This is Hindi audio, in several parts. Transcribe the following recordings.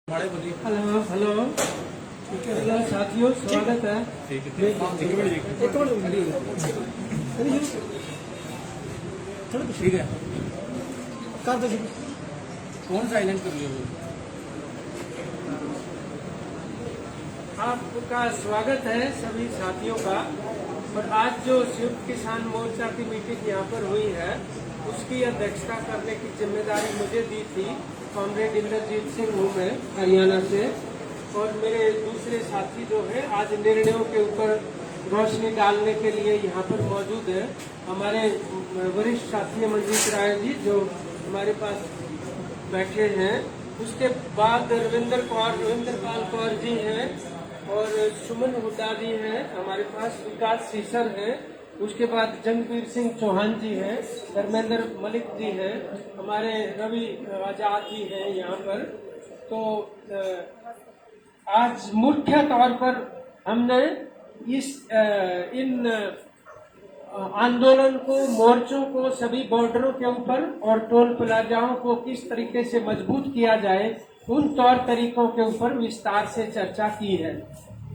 हेलो हेलो हेलो साथियों, स्वागत है। ठीक है, कर दो। कौन साइलेंट कर लिया? आपका स्वागत है सभी साथियों का। और आज जो संयुक्त किसान मोर्चा की मीटिंग यहाँ पर हुई है, उसकी अध्यक्षता करने की जिम्मेदारी मुझे दी थी। कॉमरेड इंद्रजीत सिंह हूँ मैं, हरियाणा से। और मेरे दूसरे साथी जो है आज निर्णयों के ऊपर रोशनी डालने के लिए यहाँ पर मौजूद है। हमारे वरिष्ठ साथी मंजीत राय जी जो हमारे पास बैठे हैं, उसके बाद रविंद्र पाल कौर जी हैं और सुमन हुड्डा जी हैं हमारे पास, विकास सीसर हैं, उसके बाद जंगवीर सिंह चौहान जी हैं, धर्मेंद्र मलिक जी हैं, हमारे रवि आजाद जी हैं यहाँ पर। तो आज मुख्य तौर पर हमने इन आंदोलन को, मोर्चों को सभी बॉर्डरों के ऊपर और टोल प्लाजाओं को किस तरीके से मजबूत किया जाए, उन तौर तरीकों के ऊपर विस्तार से चर्चा की है।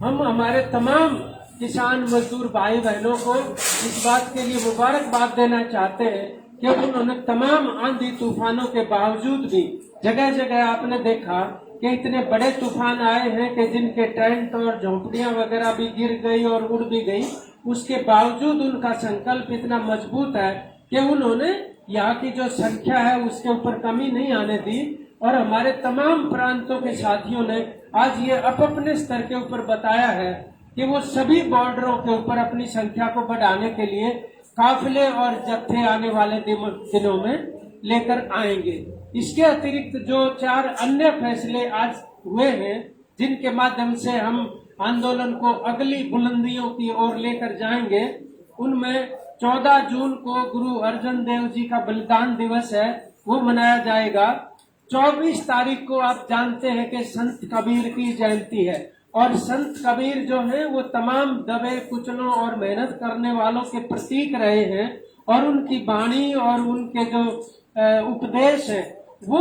हम हमारे तमाम किसान मजदूर भाई बहनों को इस बात के लिए मुबारकबाद देना चाहते हैं कि उन्होंने तमाम आंधी तूफानों के बावजूद भी, जगह जगह आपने देखा कि इतने बड़े तूफान आए हैं कि जिनके टेंट और झोंपड़ियां वगैरह भी गिर गई और उड़ भी गई, उसके बावजूद उनका संकल्प इतना मजबूत है कि उन्होंने यहाँ की जो संख्या है उसके ऊपर कमी नहीं आने दी। और हमारे तमाम प्रांतों के साथियों ने आज ये अपने स्तर के ऊपर बताया है कि वो सभी बॉर्डरों के ऊपर अपनी संख्या को बढ़ाने के लिए काफिले और जत्थे आने वाले दिनों में लेकर आएंगे। इसके अतिरिक्त जो 4 अन्य फैसले आज हुए हैं, जिनके माध्यम से हम आंदोलन को अगली बुलंदियों की ओर लेकर जाएंगे, उनमें 14 जून को गुरु अर्जन देव जी का बलिदान दिवस है, वो मनाया जाएगा। 24 तारीख को आप जानते हैं कि संत कबीर की जयंती है, और संत कबीर जो है वो तमाम दबे कुचलों और मेहनत करने वालों के प्रतीक रहे हैं, और उनकी वाणी और उनके जो उपदेश है वो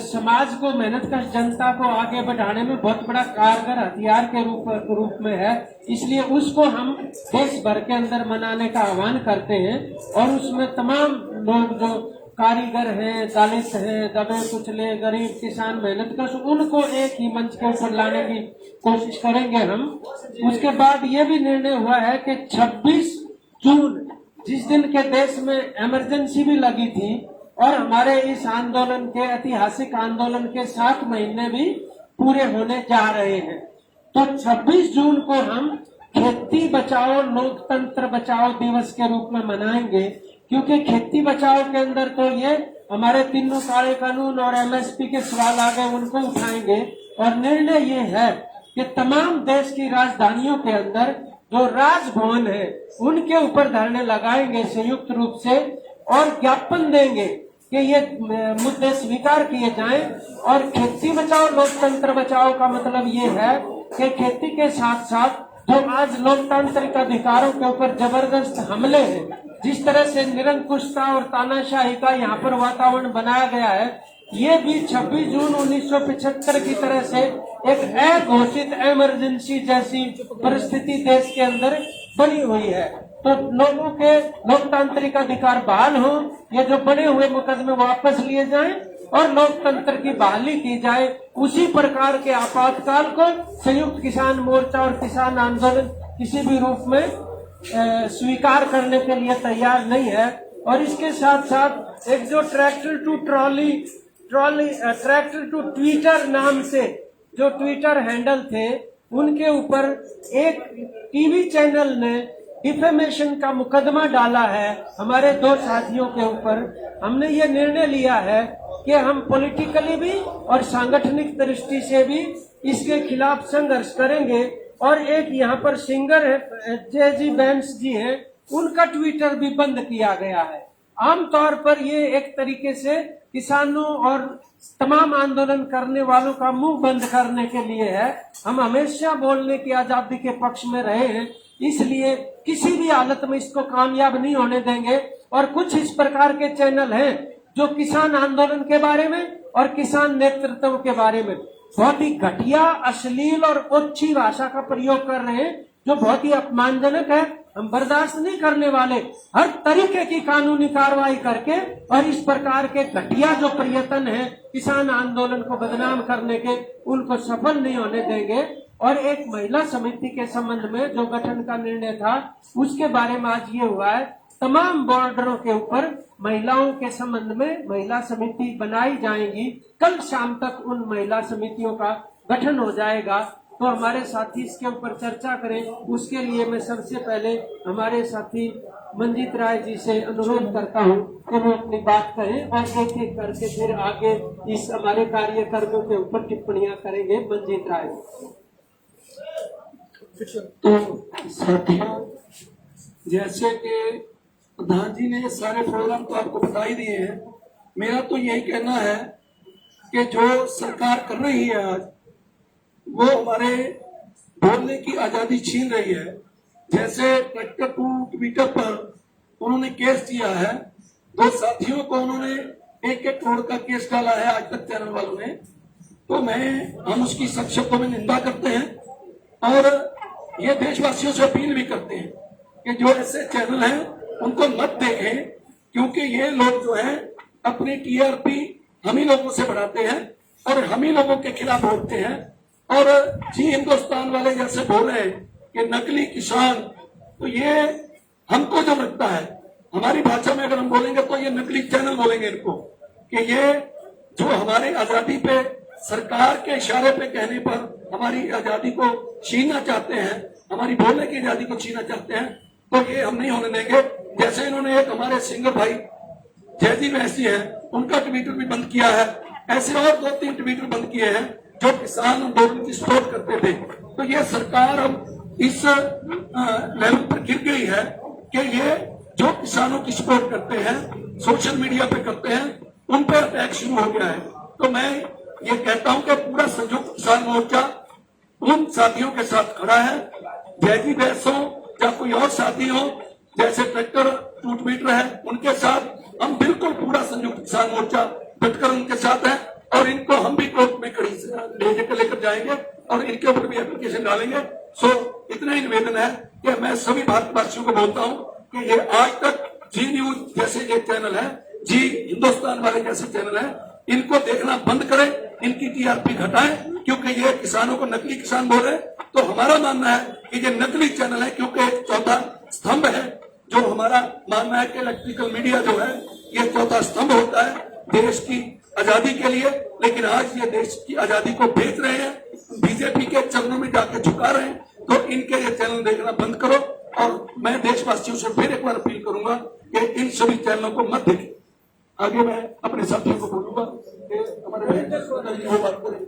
समाज को, मेहनत कर जनता को आगे बढ़ाने में बहुत बड़ा कारगर हथियार के रूप में है। इसलिए उसको हम देश भर के अंदर मनाने का आह्वान करते हैं, और उसमें तमाम लोग जो कारीगर हैं, दलित हैं, दबे कुचले गरीब किसान मेहनतकश, उनको एक ही मंच के ऊपर लाने की कोशिश करेंगे हम। उसके बाद ये भी निर्णय हुआ है कि 26 जून जिस दिन के देश में इमरजेंसी भी लगी थी और हमारे इस आंदोलन के, ऐतिहासिक आंदोलन के 7 महीने भी पूरे होने जा रहे हैं, तो 26 जून को हम खेती बचाओ लोकतंत्र बचाओ दिवस के रूप में मनाएंगे। क्योंकि खेती बचाओ के अंदर तो ये हमारे तीनों काले कानून और एमएसपी के सवाल आ गए, उनको उठाएंगे। और निर्णय ये है कि तमाम देश की राजधानियों के अंदर जो राजभवन है उनके ऊपर धरने लगाएंगे संयुक्त रूप से, और ज्ञापन देंगे कि ये मुद्दे स्वीकार किए जाएं। और खेती बचाओ लोकतंत्र बचाओ का मतलब ये है कि खेती के साथ साथ जो आज लोकतांत्रिक अधिकारों के ऊपर जबरदस्त हमले हैं, जिस तरह से निरंकुशता और तानाशाही का यहाँ पर वातावरण बनाया गया है, ये भी 26 जून 1975 की तरह से एक अघोषित इमरजेंसी जैसी परिस्थिति देश के अंदर बनी हुई है। तो लोगों के लोकतांत्रिक अधिकार बहाल हो, ये जो बने हुए मुकदमे वापस लिए जाएं और लोकतंत्र की बहाली की जाए। उसी प्रकार के आपातकाल को संयुक्त किसान मोर्चा और किसान आंदोलन किसी भी रूप में स्वीकार करने के लिए तैयार नहीं है। और इसके साथ साथ एक जो ट्रैक्टर टू ट्विटर नाम से जो ट्विटर हैंडल थे, उनके ऊपर एक टीवी चैनल ने डिफेमेशन का मुकदमा डाला है हमारे 2 साथियों के ऊपर। हमने ये निर्णय लिया है कि हम पॉलिटिकली भी और सांगठनिक दृष्टि से भी इसके खिलाफ संघर्ष करेंगे। और एक यहाँ पर सिंगर है जे.जी. बैंस जी हैं, उनका ट्विटर भी बंद किया गया है। आमतौर पर ये एक तरीके से किसानों और तमाम आंदोलन करने वालों का मुंह बंद करने के लिए है। हम हमेशा बोलने की आजादी के पक्ष में रहे हैं, इसलिए किसी भी हालत में इसको कामयाब नहीं होने देंगे। और कुछ इस प्रकार के चैनल हैं जो किसान आंदोलन के बारे में और किसान नेतृत्व के बारे में बहुत ही घटिया, अश्लील और ओछी भाषा का प्रयोग कर रहे हैं, जो बहुत ही अपमानजनक है। हम बर्दाश्त नहीं करने वाले। हर तरीके की कानूनी कार्रवाई करके और इस प्रकार के घटिया जो प्रयत्न है किसान आंदोलन को बदनाम करने के, उनको सफल नहीं होने देंगे। और एक महिला समिति के संबंध में जो गठन का निर्णय था, उसके बारे में आज ये हुआ है, तमाम बॉर्डरों के ऊपर महिलाओं के संबंध में महिला समिति बनाई जाएंगी। कल शाम तक उन महिला समितियों का गठन हो जाएगा। तो हमारे साथी इसके ऊपर चर्चा करें, उसके लिए मैं सबसे पहले हमारे साथी मंजीत राय जी से अनुरोध करता हूं कि वो अपनी बात करें और एक एक करके फिर आगे इस हमारे कार्यकर्ताओं के ऊपर टिप्पणियां करेंगे। मंजीत राय। तो साथियों, जैसे कि प्रधान जी ने सारे प्रोग्राम तो आपको बता ही दिए हैं, मेरा तो यही कहना है कि जो सरकार कर रही है आज, वो हमारे बोलने की आजादी छीन रही है। जैसे ट्रैक्टर टू ट्विटर पर उन्होंने केस दिया है, दो साथियों को उन्होंने 1-1 करोड़ का केस डाला है आज तक चैनल वालों ने। तो हम उसकी सख्त शब्दों में निंदा करते हैं और ये देशवासियों से अपील भी करते हैं कि जो ऐसे चैनल हैं उनको मत देखें, क्योंकि ये लोग जो हैं अपनी टीआरपी हम ही लोगों से बढ़ाते हैं और हम ही लोगों के खिलाफ बोलते हैं। और जी हिंदुस्तान वाले जैसे बोल रहे हैं कि नकली किसान, तो ये हमको जो लगता है, हमारी भाषा में अगर हम बोलेंगे तो ये नकली चैनल बोलेंगे इनको, कि ये जो हमारी आजादी पे सरकार के इशारे पे कहने पर हमारी आजादी को छीनना चाहते हैं, हमारी बोलने की आजादी को छीनना चाहते हैं, तो ये हम नहीं होने देंगे। जैसे इन्होंने एक हमारे सिंगर भाई जयदीप वैसी है, उनका ट्विटर भी बंद किया है, ऐसे और 2-3 ट्विटर बंद किए हैं जो किसान आंदोलन की सपोर्ट करते थे। तो ये सरकार अब इस लेवल पर गिर गई है कि ये जो किसानों की सपोर्ट करते हैं, सोशल मीडिया पे करते हैं, उन पर अटैक शुरू हो गया है। तो मैं ये कहता हूं कि पूरा संयुक्त किसान मोर्चा उन साथियों के साथ खड़ा है, जयदीप वैस हो या कोई और साथी हो, जैसे ट्रैक्टर टू ट्विटर है, उनके साथ हम बिल्कुल पूरा संयुक्त किसान मोर्चा डटकर उनके साथ है और इनको हम भी कोर्ट में कड़ी लेकर जाएंगे और इनके ऊपर भी एप्लीकेशन डालेंगे। सो इतना ही निवेदन है कि मैं सभी भारतवासियों को बोलता हूं कि ये आज तक जी न्यूज जैसे ये चैनल है, जी हिंदुस्तान वाले जैसे चैनल है, इनको देखना बंद करें, इनकी टीआरपी घटाएं, क्योंकि ये किसानों को नकली किसान बोल रहे। तो हमारा मानना है कि ये नकली चैनल है, क्योंकि एक चौथा स्तंभ है, जो हमारा मानना है कि इलेक्ट्रिकल मीडिया जो है ये चौथा स्तंभ होता है देश की आजादी के लिए। लेकिन आज ये देश की आजादी को बेच रहे हैं, बीजेपी के चरणों में जाकर झुका रहे हैं। तो इनके ये चैनल देखना बंद करो और मैं देशवासियों से फिर एक बार अपील करूंगा कि इन सभी चैनलों को मत देखें। आगे मैं अपने साथियों को बोलूंगा कि हमारे वो बात करें।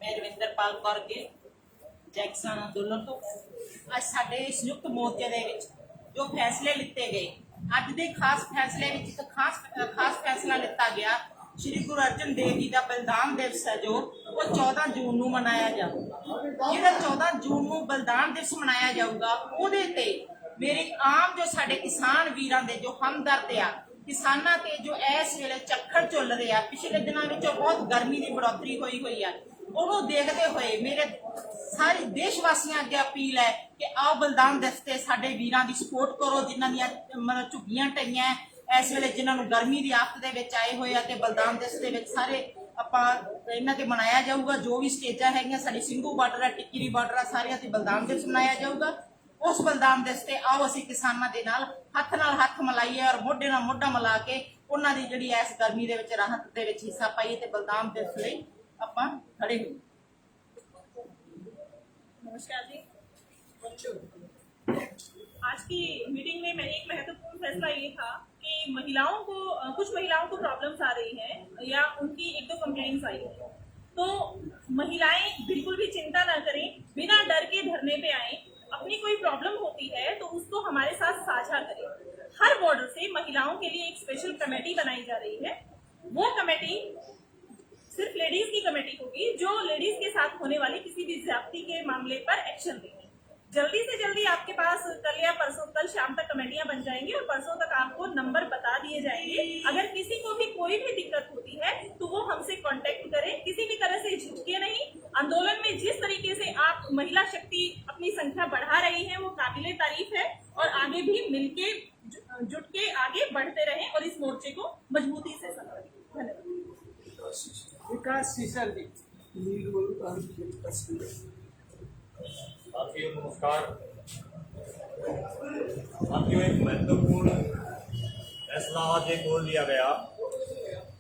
मैं रविंदरपाल कौर के जैक्सन अंदोलन तो ਅੱਜ ਸਾਡੇ ਸੰਯੁਕਤ ਮੋਰਚੇ ਦੇ ਵਿੱਚ ਜੋ ਫੈਸਲੇ ਲਿੱਤੇ ਗਏ, ਅੱਜ ਦੇ ਖਾਸ ਫੈਸਲੇ ਵਿੱਚ ਇੱਕ ਖਾਸ ਫੈਸਲਾ ਲਿੱਤਾ ਗਿਆ। ਸ਼੍ਰੀ ਗੁਰੂ ਅਰਜਨ ਦੇਵ ਜੀ ਦਾ ਬਲਿਦਾਨ ਦਿਵਸ ਹੈ ਜੋ ਉਹ 14 ਜੂਨ ਨੂੰ ਮਨਾਇਆ ਜਾਊਗਾ। ਜਿਹੜਾ 14 ਜੂਨ ਨੂੰ ਬਲਿਦਾਨ ਦਿਵਸ ਮਨਾਇਆ ਜਾਊਗਾ, ਉਹਦੇ ਤੇ ਮੇਰੇ ਆਮ ਜੋ ਸਾਡੇ ਕਿਸਾਨ ਵੀਰਾਂ ਦੇ ਜੋ ਹਮਦਰਦ ਆ, ਕਿਸਾਨਾਂ ਤੇ ਜੋ ਇਸ ਵੇਲੇ ਚੱਕਰ ਚੱਲ ਰਿਹਾ, ਪਿਛਲੇ ਦਿਨਾਂ ਵਿੱਚ ਬਹੁਤ ਗਰਮੀ ਦੀ बढ़ोतरी ਹੋਈ ਆ, ਉਹਨੂੰ ਦੇਖਦੇ ਹੋਏ ਮੇਰੇ ਸਾਰੇ ਦੇਸ਼ਵਾਸੀਆਂ ਅੱਗੇ ਅਪੀਲ ਹੈ ਕਿ ਆਓ ਬਲਿਦਾਨ ਦਿਵਸ ਤੇ ਸਾਡੇ ਵੀਰਾਂ ਦੀ ਸਪੋਰਟ ਕਰੋ, ਜਿਨ੍ਹਾਂ ਦੀਆਂ ਮਤਲਬ ਝੁੱਗੀਆਂ ਟਈਆਂ ਇਸ ਵੇਲੇ, ਜਿਨ੍ਹਾਂ ਨੂੰ ਗਰਮੀ ਦੀ ਆਫਤ ਦੇ ਵਿੱਚ ਆਏ ਹੋਏ ਆ। ਤੇ ਬਲਿਦਾਨ ਦਿਵਸ ਦੇ ਵਿੱਚ ਸਾਰੇ ਆਪਾਂ ਇਹਨਾਂ ਤੇ ਮਨਾਇਆ ਜਾਊਗਾ। ਜੋ ਵੀ ਸਟੇਜਾਂ ਹੈਗੀਆਂ, ਸਾਡੀ ਸਿੰਘੂ ਬਾਰਡਰ ਹੈ, ਟਿੱਕਰੀ ਬਾਰਡਰ ਆ, ਸਾਰਿਆਂ ਤੇ ਬਲਿਦਾਨ ਦਿਵਸ ਮਨਾਇਆ ਜਾਊਗਾ। ਉਸ ਬਲਿਦਾਨ ਦਿਵਸ ਤੇ ਆਓ ਅਸੀਂ ਕਿਸਾਨਾਂ ਦੇ ਨਾਲ ਹੱਥ ਮਿਲਾਈਏ ਔਰ ਮੋਢੇ ਨਾਲ ਮੋਢਾ ਮਿਲਾ ਕੇ ਉਹਨਾਂ ਦੀ ਜਿਹੜੀ ਇਸ ਗਰਮੀ ਦੇ ਵਿੱਚ ਰਾਹਤ ਦੇ ਵਿੱਚ ਹਿੱਸਾ ਪਾਈਏ ਤੇ ਬਲਿਦਾਨ ਦਿਵਸ ਲਈ ਆਪਾਂ खड़े हुए। नमस्कार जी। आज की मीटिंग में एक महत्वपूर्ण फैसला ये था कि कुछ महिलाओं को प्रॉब्लम्स आ रही हैं या उनकी 1-2 कंप्लेंट्स आई है, तो महिलाएं बिल्कुल भी चिंता ना करें, बिना डर के धरने पे आए। अपनी कोई प्रॉब्लम होती है तो उसको हमारे साथ साझा करें। हर बॉर्डर से महिलाओं के लिए एक स्पेशल कमेटी बनाई जा रही है। वो कमेटी सिर्फ लेडीज की कमेटी होगी, जो लेडीज के साथ होने वाले किसी भी ज्यादती के मामले पर एक्शन लेगी। जल्दी से जल्दी आपके पास कल या परसों, कल शाम तक कमेटियां बन जाएंगी और परसों तक आपको नंबर बता दिए जाएंगे। अगर किसी को भी कोई भी दिक्कत होती है तो वो हमसे कांटेक्ट करें, किसी भी तरह से झिझके नहीं। आंदोलन में जिस तरीके से आप महिला शक्ति अपनी संख्या बढ़ा रही है वो काबिले तारीफ है और आगे भी मिलके जुट के आगे बढ़ते रहें और इस मोर्चे को मजबूती से संभालें। धन्यवाद। विकास सीसल जी। साथियों नमस्कार। साथियों, एक महत्वपूर्ण फैसला आज एक और लिया गया।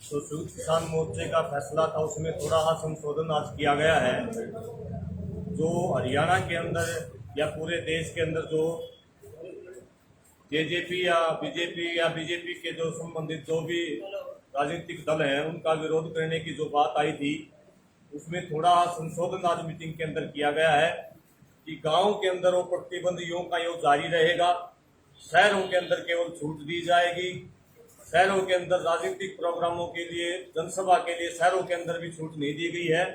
तो संयुक्त किसान मोर्चे का फैसला था, उसमें थोड़ा सा संशोधन आज किया गया है। जो हरियाणा के अंदर या पूरे देश के अंदर जो जेजेपी या बीजेपी के जो संबंधित जो भी राजनीतिक दल हैं उनका विरोध करने की जो बात आई थी, उसमें थोड़ा संशोधन आज मीटिंग के अंदर किया गया है कि गांव के अंदर वो प्रतिबंध यूं का यूं जारी रहेगा, शहरों के अंदर केवल छूट दी जाएगी। शहरों के अंदर राजनीतिक प्रोग्रामों के लिए, जनसभा के लिए शहरों के अंदर भी छूट नहीं दी गई है,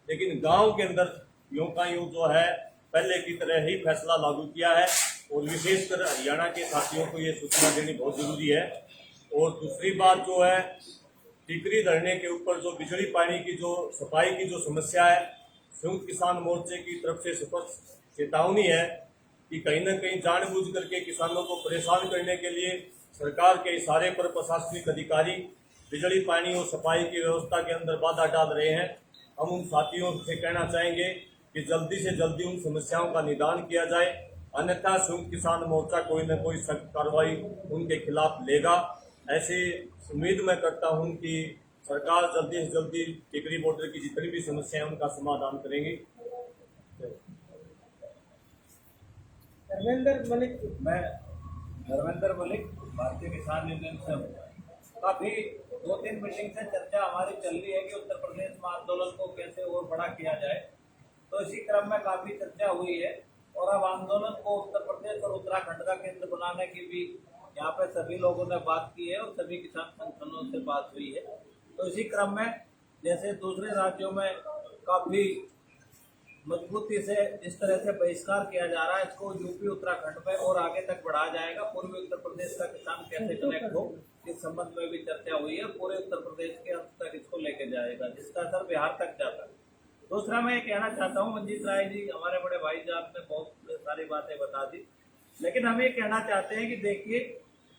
लेकिन गांव के अंदर यूं का यूं जो है पहले की तरह ही फैसला लागू किया है। और विशेषकर हरियाणा के साथियों को ये सूचना देनी बहुत जरूरी है। और दूसरी बात जो है, टिकरी धरने के ऊपर जो बिजली पानी की जो सफाई की जो समस्या है, संयुक्त किसान मोर्चे की तरफ से स्पष्ट चेतावनी है कि कहीं न कहीं जानबूझ करके किसानों को परेशान करने के लिए सरकार के इशारे पर प्रशासनिक अधिकारी बिजली पानी और सफाई की व्यवस्था के अंदर बाधा डाल रहे हैं। हम उन साथियों से कहना चाहेंगे कि जल्दी से जल्दी उन समस्याओं का निदान किया जाए, अन्यथा संयुक्त किसान मोर्चा कोई न कोई सख्त कार्रवाई उनके खिलाफ लेगा। ऐसे उम्मीद मैं करता हूं कि सरकार जल्दी से जल्दी टिकरी बॉर्डर की जितनी भी समस्याएं उनका समाधान करेंगी। धर्मेंद्र मलिक। मैं धर्मेंद्र मलिक, भारतीय किसान यूनियन से हूँ। काफी 2-3 मीटिंग से चर्चा हमारी चल रही है कि उत्तर प्रदेश में आंदोलन को कैसे और बड़ा किया जाए। तो इसी क्रम में काफी चर्चा हुई है और अब आंदोलन को उत्तर प्रदेश और उत्तराखंड का केंद्र बनाने की भी यहाँ पे सभी लोगों ने बात की है और सभी किसान संगठनों से बात हुई है। तो इसी क्रम में जैसे दूसरे राज्यों में काफी मजबूती से जिस तरह से बहिष्कार किया जा रहा है, इसको यूपी उत्तराखंड में और आगे तक बढ़ाया जाएगा। पूर्वी उत्तर प्रदेश का किसान कैसे कनेक्ट हो, इस संबंध में भी चर्चा हुई है। पूरे उत्तर प्रदेश के अंत तक इसको लेके जाएगा, जिसका असर बिहार तक जाता है। दूसरा मैं ये कहना चाहता हूँ, मंजीत राय जी हमारे बड़े भाईजान ने बहुत सारी बातें बता दी, लेकिन हम ये कहना चाहते हैं कि देखिए,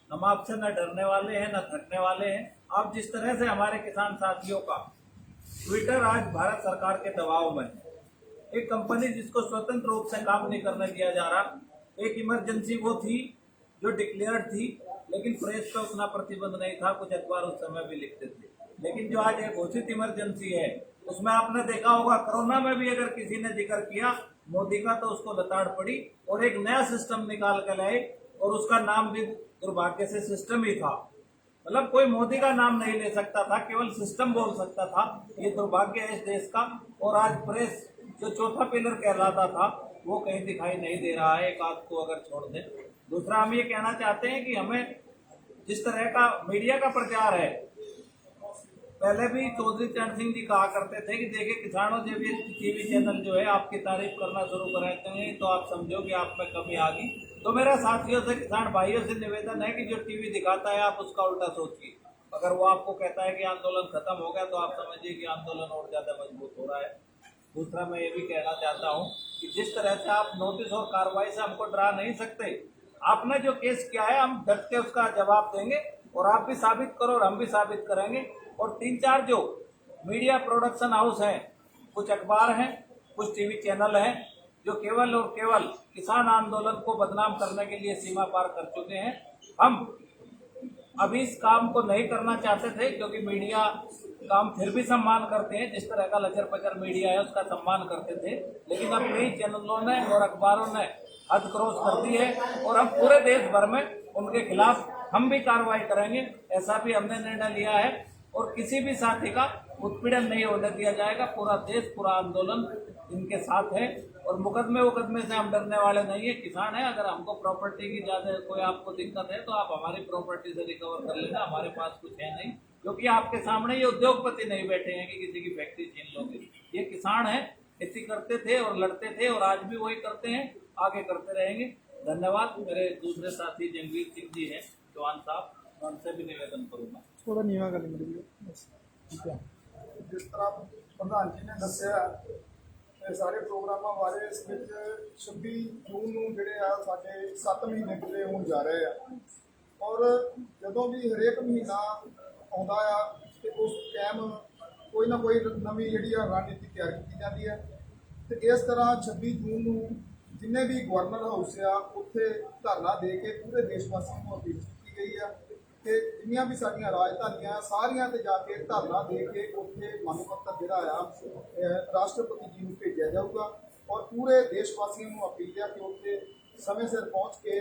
हम आपसे न डरने वाले हैं न थकने वाले हैं। आप जिस तरह से हमारे किसान साथियों का ट्विटर आज भारत सरकार के दबाव में, एक कंपनी जिसको स्वतंत्र रूप से काम नहीं करने दिया जा रहा, एक इमरजेंसी वो थी जो डिक्लेयर्ड थी, लेकिन प्रेस पे उतना प्रतिबंध नहीं था। कुछ अखबार उस समय भी लिखते थे, लेकिन जो आज एक घोषित इमरजेंसी है उसमें आपने देखा होगा, कोरोना में भी अगर किसी ने जिक्र किया मोदी का तो उसको लताड़ पड़ी और एक नया सिस्टम निकाल कर लाए और उसका नाम भी दुर्भाग्य से सिस्टम ही था। मतलब कोई मोदी का नाम नहीं ले सकता था, केवल सिस्टम बोल सकता था। ये दुर्भाग्य है इस देश का। और आज प्रेस जो चौथा पिलर कहलाता था वो कहीं दिखाई नहीं दे रहा है, एक आध को अगर छोड़ दे। दूसरा हम ये कहना चाहते हैं कि हमें जिस तरह का मीडिया का प्रचार है, पहले भी चौधरी चरण सिंह जी कहा करते थे कि देखिए किसानों जब ये टीवी चैनल जो है आपकी तारीफ करना शुरू करते हैं तो आप समझो कि आप में कमी आ गई। तो मेरा साथियों से, किसान भाइयों से निवेदन है कि जो टीवी दिखाता है आप उसका उल्टा सोचिए। अगर वो आपको कहता है कि आंदोलन खत्म हो गया तो आप समझिए कि आंदोलन और ज्यादा मजबूत हो रहा है। दूसरा मैं ये भी कहना चाहता हूँ कि जिस तरह से आप नोटिस और कार्रवाई से हमको डरा नहीं सकते। आपने जो केस किया है हम डट के उसका जवाब देंगे और आप भी साबित करो और हम भी साबित करेंगे। और 3-4 जो मीडिया प्रोडक्शन हाउस हैं, कुछ अखबार हैं, कुछ टीवी चैनल हैं, जो केवल और केवल किसान आंदोलन को बदनाम करने के लिए सीमा पार कर चुके हैं। हम अभी इस काम को नहीं करना चाहते थे क्योंकि मीडिया का हम फिर भी सम्मान करते हैं, जिस तरह का लचर पचर मीडिया है उसका सम्मान करते थे, लेकिन अब कई चैनलों ने और अखबारों ने हद क्रॉस कर दी है और हम पूरे देश भर में उनके खिलाफ हम भी कार्रवाई करेंगे। ऐसा भी हमने निर्णय लिया है और किसी भी साथी का उत्पीड़न नहीं होने दिया जाएगा। पूरा देश, पूरा आंदोलन इनके साथ है और मुकदमे से हम डरने वाले नहीं है। किसान है, अगर हमको प्रॉपर्टी की ज्यादा कोई आपको दिक्कत है तो आप हमारी प्रॉपर्टी से रिकवर कर लेना, हमारे पास कुछ है नहीं। क्योंकि आपके सामने ये उद्योगपति नहीं बैठे हैं कि किसी की फैक्ट्री छीन लोगे। ये किसान है, खेती करते थे और लड़ते थे और आज भी वही करते हैं आगे करते रहेंगे। धन्यवाद। मेरे दूसरे साथी जंगवीर सिंह जी हैं, जवान साहब, मैं उनसे भी निवेदन करूंगा। थोड़ा नीवा कर लेंगे बस। ठीक है। ਜਿਸ ਤਰ੍ਹਾਂ ਪ੍ਰਧਾਨ ਜੀ ਨੇ ਦੱਸਿਆ ਇਹ ਸਾਰੇ ਪ੍ਰੋਗਰਾਮਾਂ ਬਾਰੇ, ਇਸ ਵਿੱਚ 26 ਜੂਨ ਨੂੰ ਜਿਹੜੇ ਆ ਸਾਡੇ 7 ਮਹੀਨੇ ਪੂਰੇ ਹੋਣ ਜਾ ਰਹੇ ਆ ਔਰ ਜਦੋਂ ਵੀ ਹਰੇਕ ਮਹੀਨਾ ਆਉਂਦਾ ਆ ਤੇ ਉਸ ਟਾਈਮ ਕੋਈ ਨਾ ਕੋਈ ਨਵੀਂ ਜਿਹੜੀ ਆ ਰਣਨੀਤੀ ਤਿਆਰ ਕੀਤੀ ਜਾਂਦੀ ਹੈ ਤੇ ਇਸ ਤਰ੍ਹਾਂ 26 ਜੂਨ ਨੂੰ ਜਿੰਨੇ ਵੀ ਗਵਰਨਰ ਹਾਊਸ ਆ ਉੱਥੇ ਧਰਨਾ ਦੇ ਕੇ ਪੂਰੇ ਦੇਸ਼ ਵਾਸੀਆਂ ਨੂੰ ਅਪੀਲ ਕੀਤੀ ਗਈ ਆ ਕਿ ਜਿੰਨੀਆਂ ਵੀ ਸਾਡੀਆਂ ਰਾਜਧਾਨੀਆਂ ਸਾਰੀਆਂ ਤੇ ਜਾ ਕੇ ਧਰਨਾ ਦੇ ਕੇ ਉੱਥੇ ਮੰਗ ਪੱਤਰ ਜਿਹੜਾ ਆ ਰਾਸ਼ਟਰਪਤੀ ਜੀ ਨੂੰ ਭੇਜਿਆ ਜਾਊਗਾ ਔਰ ਪੂਰੇ ਦੇਸ਼ ਵਾਸੀਆਂ ਨੂੰ ਅਪੀਲ ਹੈ ਕਿ ਉੱਥੇ ਸਮੇਂ ਸਿਰ ਪਹੁੰਚ ਕੇ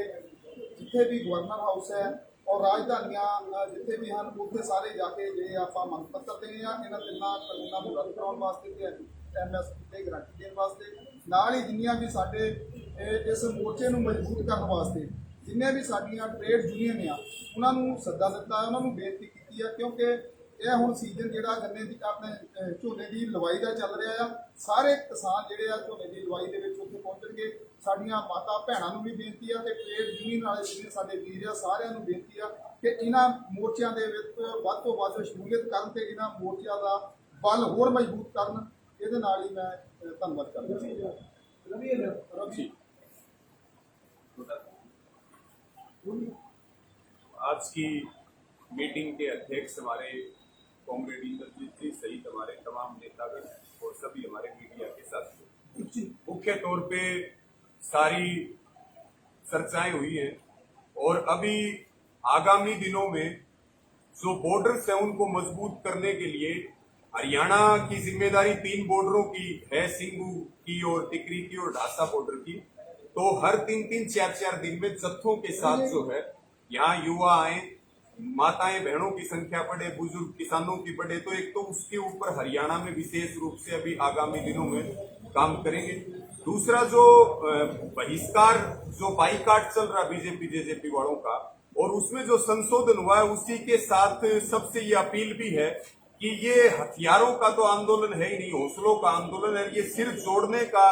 ਜਿੱਥੇ ਵੀ ਗਵਰਨਰ ਹਾਊਸ ਹੈ ਔਰ ਰਾਜਧਾਨੀਆਂ ਜਿੱਥੇ ਵੀ ਹਨ ਉੱਥੇ ਸਾਰੇ ਜਾ ਕੇ ਜਿਹੜੇ ਆਪਾਂ ਮੰਗ ਪੱਤਰ ਦੇਣੇ ਆ ਇਹਨਾਂ ਤਿੰਨਾਂ ਕਾਨੂੰਨਾਂ ਨੂੰ ਰੱਦ ਕਰਾਉਣ ਵਾਸਤੇ ਤੇ ਐਮਐਸਪੀ ਤੇ ਗਰੰਟੀ ਦੇਣ ਵਾਸਤੇ, ਨਾਲ ਹੀ ਜਿੰਨੀਆਂ ਵੀ ਸਾਡੇ ਇਸ ਮੋਰਚੇ ਨੂੰ ਮਜ਼ਬੂਤ ਕਰਨ ਵਾਸਤੇ ਜਿੰਨੇ ਵੀ ਸਾਡੀਆਂ ਟ੍ਰੇਡ ਯੂਨੀਅਨ ਆ ਉਹਨਾਂ ਨੂੰ ਸੱਦਾ ਦਿੱਤਾ ਹੈ, ਉਹਨਾਂ ਨੂੰ ਬੇਨਤੀ ਕੀਤੀ ਹੈ ਕਿਉਂਕਿ ਇਹ ਹੁਣ ਸੀਜ਼ਨ ਜਿਹੜਾ ਗੰਨੇ ਦੀ ਆਪਣੇ ਝੋਨੇ ਦੀ ਲਵਾਈ ਦਾ ਚੱਲ ਰਿਹਾ ਆ। ਸਾਰੇ ਕਿਸਾਨ ਜਿਹੜੇ ਆ ਝੋਨੇ ਦੀ ਲਵਾਈ ਦੇ ਵਿੱਚ ਉੱਥੇ ਪਹੁੰਚਣਗੇ। ਸਾਡੀਆਂ ਮਾਤਾ ਭੈਣਾਂ ਨੂੰ ਵੀ ਬੇਨਤੀ ਆ ਤੇ ਟ੍ਰੇਡ ਯੂਨੀਅਨ ਵਾਲੇ ਜਿਹੜੇ ਸਾਡੇ ਵੀਰ ਆ ਸਾਰਿਆਂ ਨੂੰ ਬੇਨਤੀ ਆ ਕਿ ਇਹਨਾਂ ਮੋਰਚਿਆਂ ਦੇ ਵਿੱਚ ਵੱਧ ਤੋਂ ਵੱਧ ਸ਼ਮੂਲੀਅਤ ਕਰਨ ਤੇ ਇਹਨਾਂ ਮੋਰਚਿਆਂ ਦਾ ਬਲ ਹੋਰ ਮਜ਼ਬੂਤ ਕਰਨ। ਇਹਦੇ ਨਾਲ ਹੀ ਮੈਂ ਧੰਨਵਾਦ ਕਰਦਾ। आज की मीटिंग के अध्यक्ष हमारे कॉमरेड इंद्रजीत जी सहित हमारे तमाम नेतागण और सभी हमारे मीडिया के साथी, मुख्य तौर पे सारी चर्चाएं हुई हैं और अभी आगामी दिनों में जो बॉर्डर्स हैं उनको मजबूत करने के लिए हरियाणा की जिम्मेदारी 3 बॉर्डरों की है, सिंगू की और टिकरी की और ढासा बॉर्डर की। तो हर 3-3, 4-4 दिन में जत्थों के साथ जो है यहाँ युवा आए, माताएं बहनों की संख्या बढ़े, बुजुर्ग किसानों की बढ़े, तो एक तो उसके ऊपर हरियाणा में विशेष रूप से अभी आगामी दिनों में काम करेंगे। दूसरा जो बहिष्कार जो बाईकाट चल रहा बीजेपी जेजेपी वालों का और उसमें जो संशोधन हुआ है उसी के साथ सबसे ये अपील भी है कि ये हथियारों का तो आंदोलन है ही नहीं, हौसलों का आंदोलन है। ये सिर जोड़ने का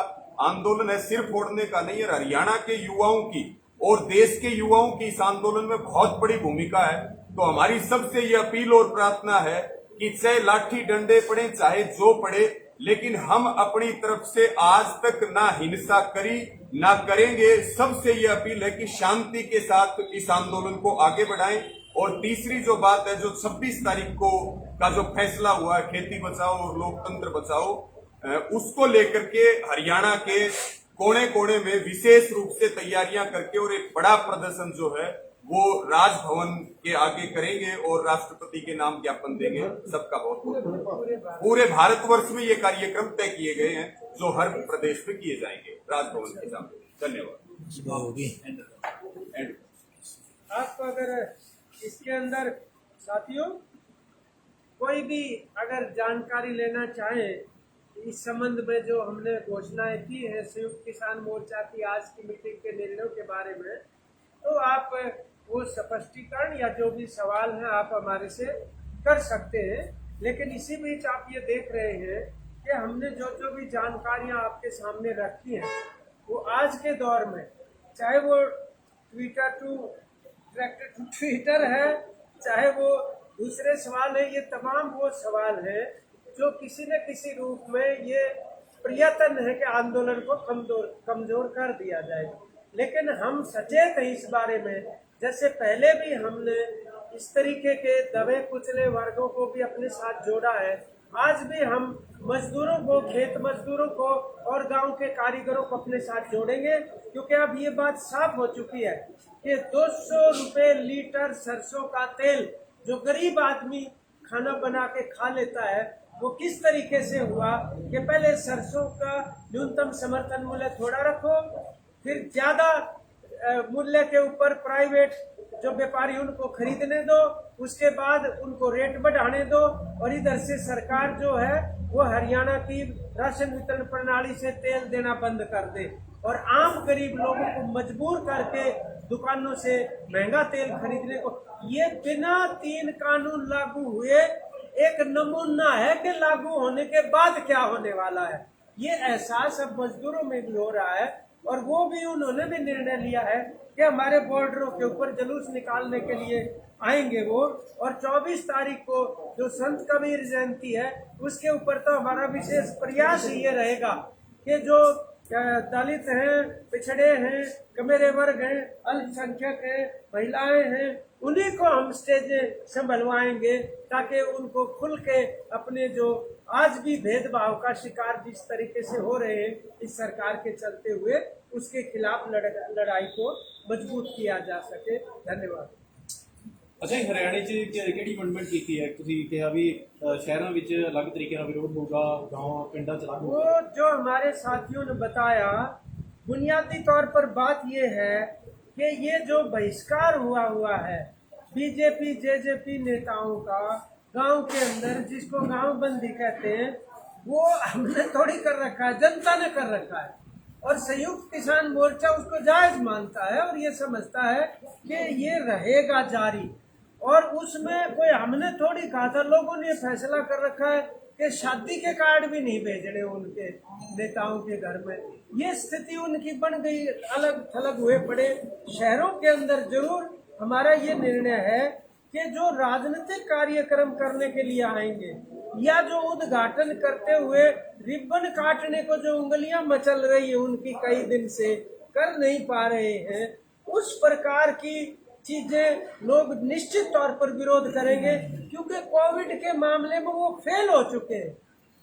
आंदोलन है, सिर फोड़ने का नहीं है। हरियाणा के युवाओं की और देश के युवाओं की इस आंदोलन में बहुत बड़ी भूमिका है। तो हमारी सबसे ये अपील और प्रार्थना है कि चाहे लाठी डंडे पड़े, चाहे जो पड़े, लेकिन हम अपनी तरफ से आज तक ना हिंसा करी ना करेंगे। सबसे ये अपील है कि शांति के साथ इस आंदोलन को आगे बढ़ाएं। और तीसरी जो बात है, जो 26 तारीख को का जो फैसला हुआ है खेती बचाओ और लोकतंत्र बचाओ, उसको लेकर के हरियाणा के कोने कोने में विशेष रूप से तैयारियां करके और एक बड़ा प्रदर्शन जो है वो राजभवन के आगे करेंगे और राष्ट्रपति के नाम ज्ञापन देंगे। सबका बहुत बहुत पूरे भारतवर्ष में ये कार्यक्रम तय किए गए हैं जो हर प्रदेश में किए जाएंगे राजभवन के सामने। धन्यवाद। आपको अगर इसके अंदर साथियों कोई भी अगर जानकारी लेना चाहे इस संबंध में जो हमने घोषणाएं की है संयुक्त किसान मोर्चा की आज की मीटिंग के निर्णयों के बारे में, तो आप वो स्पष्टीकरण या जो भी सवाल है आप हमारे से कर सकते हैं। लेकिन इसी बीच आप ये देख रहे हैं कि हमने जो भी जानकारियां आपके सामने रखी हैं वो आज के दौर में, चाहे वो ट्विटर टू ट्विटर है, चाहे वो दूसरे सवाल है, ये तमाम वो सवाल है जो किसी न किसी रूप में ये प्रयत्न है कि आंदोलन को कमजोर कर दिया जाए। लेकिन हम सचेत हैं इस बारे में, जैसे पहले भी हमने इस तरीके के दबे कुचले वर्गों को भी अपने साथ जोड़ा है, आज भी हम मजदूरों को, खेत मजदूरों को और गांव के कारीगरों को अपने साथ जोड़ेंगे। क्योंकि अब ये बात साफ हो चुकी है कि 200 रुपए लीटर सरसों का तेल जो गरीब आदमी खाना बना के खा लेता है वो किस तरीके से हुआ कि पहले सरसों का न्यूनतम समर्थन मूल्य थोड़ा रखो, फिर ज्यादा मूल्य के ऊपर प्राइवेट जो व्यापारी उनको खरीदने दो, उसके बाद उनको रेट बढ़ाने दो, और इधर से सरकार जो है वो हरियाणा की राशन वितरण प्रणाली से तेल देना बंद कर दे और आम गरीब लोगों को मजबूर करके दुकानों से महंगा तेल खरीदने को। ये बिना 3 कानून लागू हुए एक नमूना है कि लागू होने के बाद क्या होने वाला है। ये एहसास अब मजदूरों में भी हो रहा है और वो भी उन्होंने भी निर्णय लिया है कि हमारे बॉर्डरों के ऊपर जुलूस निकालने के लिए आएंगे वो। और 24 तारीख को जो संत कबीर जयंती है उसके ऊपर तो हमारा विशेष प्रयास ये रहेगा कि जो दलित हैं, पिछड़े हैं, कमेरे वर्ग हैं, अल्पसंख्यक हैं, महिलाएं हैं, उन्हीं को हम स्टेज संभलवाएंगे ताकि उनको खुल के अपने जो आज भी भेदभाव का शिकार जिस तरीके से हो रहे हैं इस सरकार के चलते हुए उसके खिलाफ लड़ाई को मजबूत किया जा सके। धन्यवाद। अच्छा, हरियाणा च किहड़ी अमेंडमेंट की है? तुसीं कहा भी शहरों में अलग तरीके का विरोध होगा, गाँव पिंडों च अलग वो जो हमारे साथियों ने बताया, बुनियादी तौर पर बात ये है कि ये जो बहिष्कार हुआ है बीजेपी जेजेपी नेताओं का गांव के अंदर, जिसको गांव बंदी कहते हैं, वो हमने थोड़ी कर रखा है, जनता ने कर रखा है। और संयुक्त किसान मोर्चा उसको जायज मानता है और ये समझता है कि ये रहेगा जारी। और उसमें कोई हमने थोड़ी कहा था, लोगों ने फैसला कर रखा है कि शादी के कार्ड भी नहीं भेजने उनके नेताओं के घर में। ये स्थिति उनकी बन गई, अलग थलग हुए पड़े। शहरों के अंदर जरूर हमारा ये निर्णय है कि जो राजनीतिक कार्यक्रम करने के लिए आएंगे या जो उद्घाटन करते हुए रिबन काटने को जो उंगलियां मचल रही है उनकी कई दिन से कर नहीं पा रहे हैं, उस प्रकार की चीजें लोग निश्चित तौर पर विरोध करेंगे, क्योंकि कोविड के मामले में वो फेल हो चुके हैं,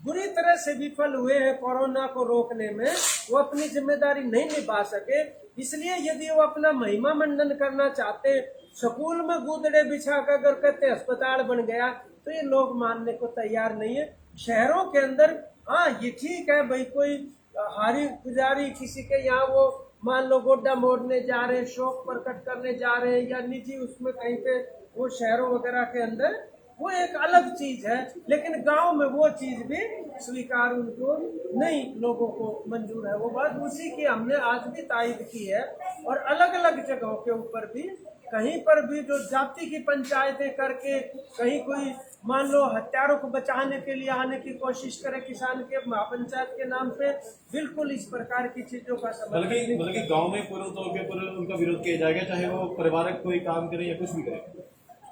बुरी तरह से विफल हुए हैं कोरोना को रोकने में, वो अपनी जिम्मेदारी नहीं निभा सके। इसलिए यदि वो अपना महिमा मंडन करना चाहते, स्कूल में गुदड़े बिछा कर अगर कहते अस्पताल बन गया, तो ये लोग मानने को तैयार नहीं है। शहरों के अंदर हाँ ये ठीक है भाई, कोई हारी पुजारी किसी के यहाँ वो मान लो गोड्डा मोड़ने जा रहे हैं, शोक प्रकट करने जा रहे हैं या निजी उसमें कहीं पे वो शहरों वगैरह के अंदर, वो एक अलग चीज है। लेकिन गांव में वो चीज भी स्वीकार उनको नहीं, लोगों को मंजूर है। वो बात उसी की हमने आज भी तायद की है। और अलग अलग जगहों के ऊपर भी कहीं पर भी जो जाति की पंचायतें करके कहीं कोई मान लो हत्यारों को बचाने के लिए आने की कोशिश करे किसान के महापंचायत के नाम पे, बिल्कुल इस प्रकार की चीजों का बल्कि गांव में पूर्ण तौर पे उनका विरोध किया जाएगा, चाहे वो पारिवारिक कोई काम करे या कुछ भी करे,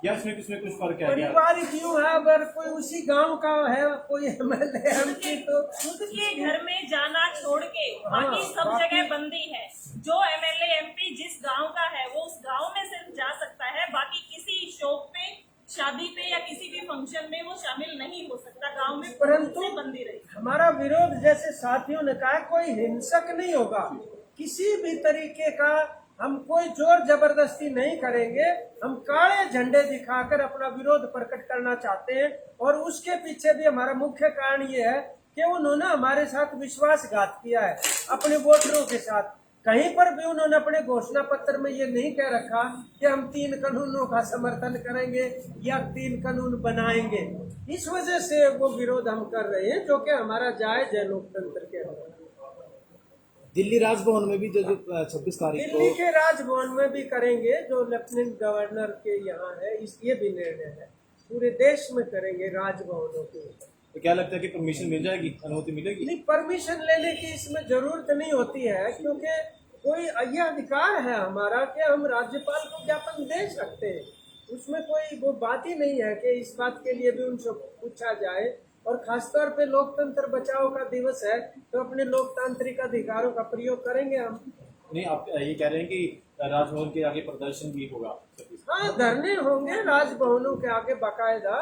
या इसमें कुछ फर्क है? पारिवारिक क्यों है? अगर कोई उसी गांव का है कोई एमएलए एमपी, तो खुद के घर में जाना छोड़ के बाकी सब जगह बंदी है। जो एमएलए एमपी जिस गांव का है वो उस गांव में सिर्फ जा सकता है, बाकी किसी शौक पे, शादी पे या किसी भी फंक्शन में वो शामिल नहीं हो सकता। गांव में परंतु बंदी रही। हमारा विरोध जैसे साथियों ने कहा, कोई हिंसक नहीं होगा, किसी भी तरीके का हम कोई जोर जबरदस्ती नहीं करेंगे। हम काले झंडे दिखाकर अपना विरोध प्रकट करना चाहते हैं। और उसके पीछे भी हमारा मुख्य कारण ये है कि उन्होंने हमारे साथ विश्वासघात किया है अपने वोटरों के साथ। कहीं पर भी उन्होंने अपने घोषणा पत्र में ये नहीं कह रखा कि हम 3 कानूनों का समर्थन करेंगे या 3 कानून बनाएंगे। इस वजह से वो विरोध हम कर रहे हैं, जो कि हमारा जायज है लोकतंत्र के अंदर। दिल्ली राजभवन में भी जो 26 तारीख को दिल्ली के राजभवन में भी करेंगे, जो लेफ्टिनेंट गवर्नर के यहाँ है, ये भी निर्णय है, पूरे देश में करेंगे राजभवनों के। तो क्या लगता है कि परमिशन मिल जाएगी, अनुमति मिलेगी? नहीं, परमिशन लेने की इसमें जरूरत नहीं होती है, क्योंकि कोई यह अधिकार है हमारा कि हम राज्यपाल को ज्ञापन दे सकते हैं। उसमें कोई वो बात ही नहीं है कि इस बात के लिए भी उनसे पूछा जाए। और खासतौर पे लोकतंत्र बचाओ का दिवस है, तो अपने लोकतांत्रिक अधिकारों का प्रयोग करेंगे हम। नहीं, आप ये कह रहे हैं कि राजभवन के आगे प्रदर्शन भी होगा? हाँ, धरने होंगे राजभवनों के आगे बाकायदा।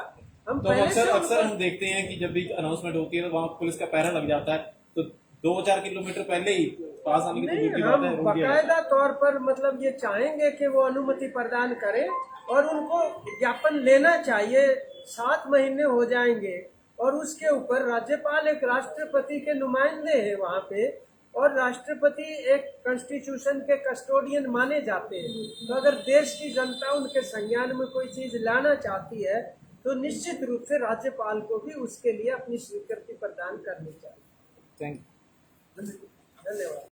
हम तो अक्सर हम देखते हैं कि जब भी अनाउंसमेंट होती है तो वहाँ पुलिस का पहरा लग जाता है, तो 2-4 किलोमीटर पहले ही पास आने की तो दूर की बात है, बाकायदा तौर पर मतलब ये चाहेंगे कि वो अनुमति प्रदान करें और उनको ज्ञापन लेना चाहिए। 7 महीने हो जाएंगे और उसके ऊपर राज्यपाल एक राष्ट्रपति के नुमाइंदे हैं वहाँ पे, और राष्ट्रपति एक कॉन्स्टिट्यूशन के कस्टोडियन माने जाते हैं। तो अगर देश की जनता उनके संज्ञान में कोई चीज लाना चाहती है तो निश्चित रूप से राज्यपाल को भी उसके लिए अपनी स्वीकृति प्रदान करनी चाहिए। Thank you. धन्यवाद।